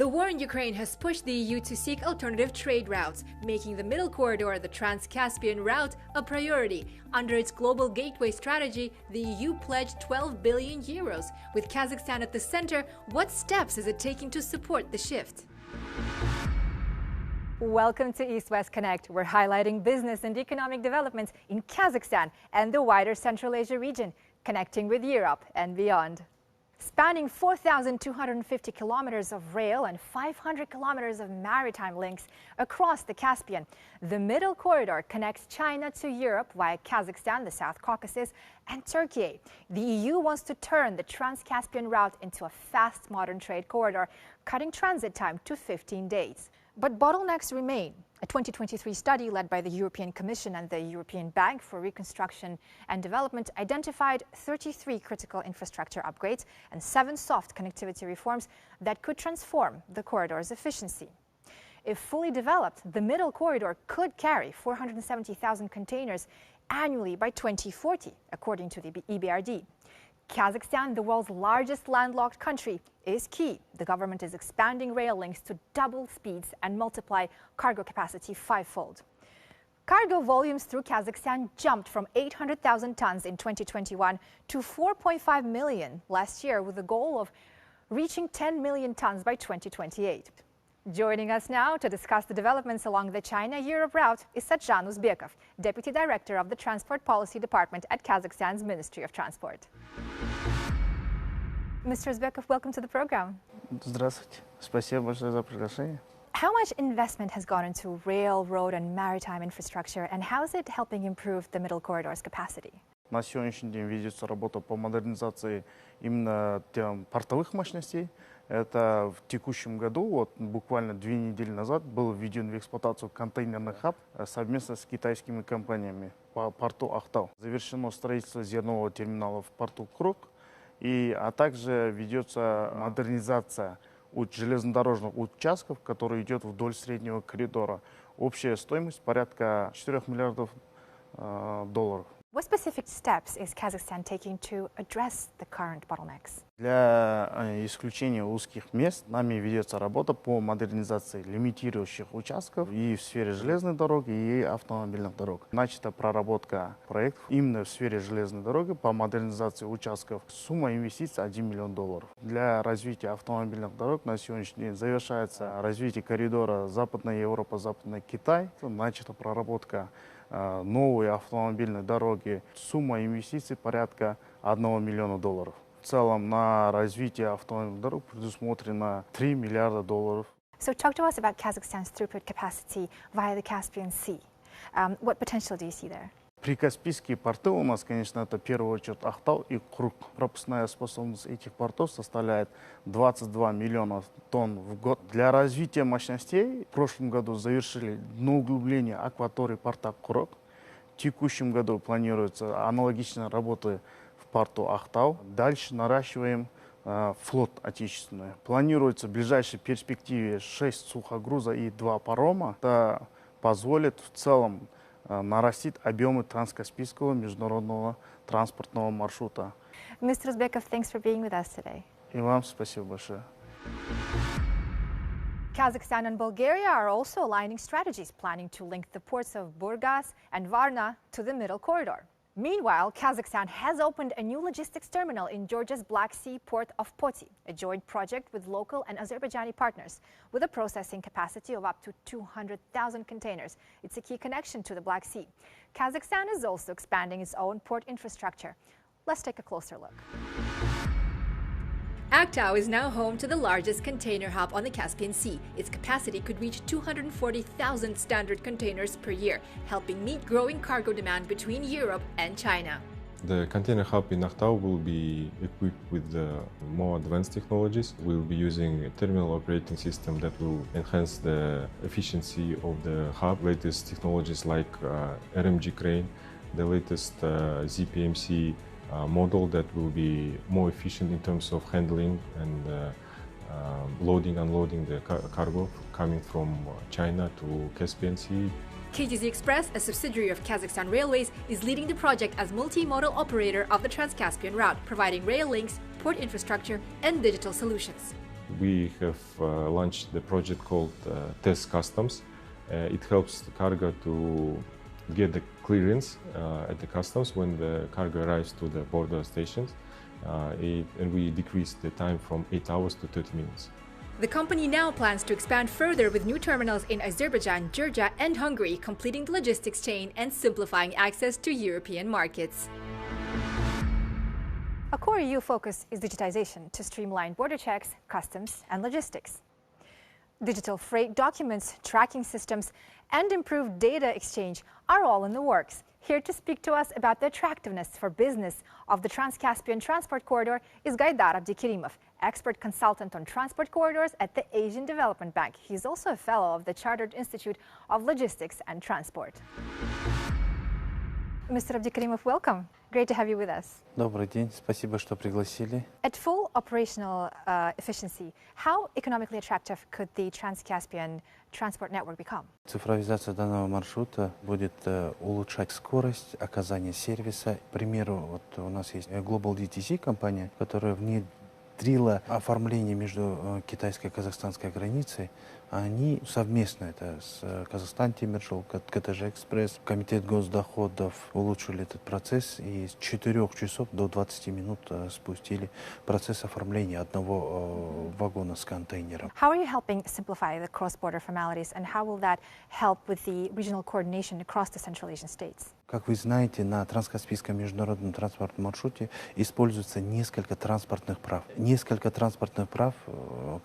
The war in Ukraine has pushed the EU to seek alternative trade routes, making the middle corridor, the Trans-Caspian route, a priority. Under its global gateway strategy, the EU pledged 12 billion euros. With Kazakhstan at the center, what steps is it taking to support the shift? Welcome to East-West Connect. We're highlighting business and economic developments in Kazakhstan and the wider Central Asia region, connecting with Europe and beyond. Spanning 4,250 kilometers of rail and 500 kilometers of maritime links across the Caspian, the Middle Corridor connects China to Europe via Kazakhstan, the South Caucasus, and Turkey. The EU wants to turn the Trans-Caspian route into a fast modern trade corridor, cutting transit time to 15 days. But bottlenecks remain. A 2023 study led by the European Commission and the European Bank for Reconstruction and Development identified 33 critical infrastructure upgrades and 7 soft connectivity reforms that could transform the corridor's efficiency. If fully developed, the Middle Corridor could carry 470,000 containers annually by 2040, according to the EBRD. Kazakhstan, the world's largest landlocked country, is key. The government is expanding rail links to double speeds and multiply cargo capacity 5-fold. Cargo volumes through Kazakhstan jumped from 800,000 tons in 2021 to 4.5 million last year, with the goal of reaching 10 million tons by 2028. Joining us now to discuss the developments along the China-Europe route is Satjan Uzbekov, Deputy Director of the Transport Policy Department at Kazakhstan's Ministry of Transport. Mr. Uzbekov, welcome to the program. Здравствуйте. Спасибо большое за приглашение. How much investment has gone into rail, road and maritime infrastructure, and how is it helping improve the Middle Corridor's capacity? На сегодняшний день ведется работа по модернизации именно портовых мощностей. Это в текущем году, вот буквально 2 недели назад, был введен в эксплуатацию контейнерный хаб совместно с китайскими компаниями по порту Ахтау. Завершено строительство зернового терминала в порту Круг, а также ведется модернизация железнодорожных участков, который идет вдоль среднего коридора. Общая стоимость порядка 4 миллиардов долларов. What specific steps is Kazakhstan taking to address the current bottlenecks? Для исключения узких мест нами ведется работа по модернизации лимитирующих участков и в сфере железной дороги, и автомобильных дорог. Начата проработка проектов именно в сфере железной дороги по модернизации участков. Сумма инвестиций 1 миллион долларов. Для развития автомобильных дорог на сегодняшний день завершается развитие коридора Западная Европа, Западный Китай. Начата проработка новые автомобильные дороги. Сумма инвестиций порядка 1 миллиона долларов. В целом на развитие автомобильных дорог предусмотрено 3 миллиарда долларов. So talk to us about Kazakhstan's throughput capacity via the Caspian Sea. What potential do you see there? Прикаспийские порты у нас, конечно, это в первую очередь Ахтау и Круг. Пропускная способность этих портов составляет 22 миллиона тонн в год. Для развития мощностей в прошлом году завершили дноуглубление акватории порта Круг. В текущем году планируется аналогичные работы в порту Ахтау. Дальше наращиваем флот отечественный. Планируется в ближайшей перспективе 6 сухогруза и 2 парома. Это позволит в целом нарастить объемы Транс-Каспийского международного транспортного маршрута. Mr. Uzbekov, thanks for being with us today. И вам спасибо большое. Kazakhstan and Bulgaria are also aligning strategies, planning to link the ports of Burgas and Varna to the Middle Corridor. Meanwhile, Kazakhstan has opened a new logistics terminal in Georgia's Black Sea port of Poti, a joint project with local and Azerbaijani partners, with a processing capacity of up to 200,000 containers. It's a key connection to the Black Sea. Kazakhstan is also expanding its own port infrastructure. Let's take a closer look. Aktau is now home to the largest container hub on the Caspian Sea. Its capacity could reach 240,000 standard containers per year, helping meet growing cargo demand between Europe and China. The container hub in Aktau will be equipped with more advanced technologies. We'll be using a terminal operating system that will enhance the efficiency of the hub. Latest technologies like RMG crane, the latest ZPMC model that will be more efficient in terms of handling and loading, unloading the cargo coming from China to Caspian Sea. KTZ Express, a subsidiary of Kazakhstan Railways, is leading the project as multimodal operator of the Trans-Caspian route, providing rail links, port infrastructure, and digital solutions. we have launched the project called Trans-Customs. It helps the cargo to get the clearance at the customs when the cargo arrives to the border stations, and we decrease the time from 8 hours to 30 minutes. The company now plans to expand further with new terminals in Azerbaijan, Georgia and Hungary, completing the logistics chain and simplifying access to European markets. A core EU focus is digitization to streamline border checks, customs and logistics. Digital freight documents, tracking systems and improved data exchange are all in the works. Here to speak to us about the attractiveness for business of the Trans-Caspian Transport Corridor is Gaidar Abdikerimov, expert consultant on transport corridors at the Asian Development Bank. He's also a fellow of the Chartered Institute of Logistics and Transport. Mr. Abdikerimov, welcome. Great to have you with us. Добрый день, спасибо, что пригласили. At full operational efficiency, how economically attractive could the Trans-Caspian transport network become? Цифровизация данного маршрута будет улучшать скорость оказания сервиса. К примеру, вот у нас есть Global DTC компания, которая внедрила оформление между китайской и казахстанской границей. Они совместно, это с Казахстан Тимиржол, КТЖ Экспресс, Комитет госдоходов улучшили этот процесс и с 4 часов до 20 минут спустили процесс оформления одного вагона с контейнером. How are you helping simplify the cross-border formalities and how will that help with the regional coordination across the Central Asian states? Как вы знаете, на Транскаспийском международном транспортном маршруте используется несколько транспортных прав. Несколько транспортных прав,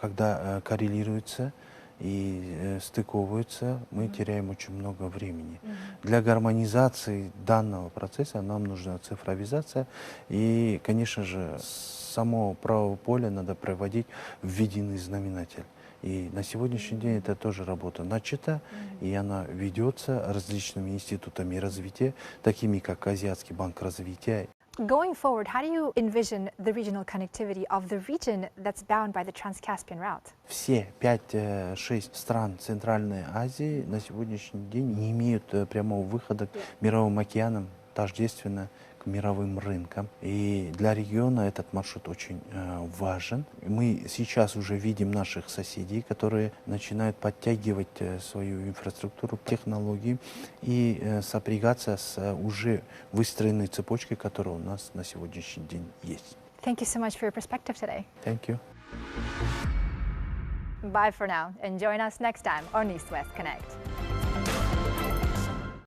когда коррелируются и стыковываются, мы теряем очень много времени. Для гармонизации данного процесса нам нужна цифровизация. И, конечно же, само правое поле надо проводить в единый знаменатель. И на сегодняшний день это тоже работа начата, и она ведется различными институтами развития, такими как Азиатский банк развития. Going forward, how do you envision the regional connectivity of the region that's bound by the Trans-Caspian route? Все 5-6 стран Центральной Азии на сегодняшний день не имеют прямого выхода к мировым океанам, тождественно к мировым рынкам. И для региона этот маршрут очень важен. Мы сейчас уже видим наших соседей, которые начинают подтягивать свою инфраструктуру, технологии и сопрягаться с уже выстроенной цепочкой, которая у нас на сегодняшний день есть. Thank you so much for your perspective today. Thank you. Bye for now and join us next time on East West Connect.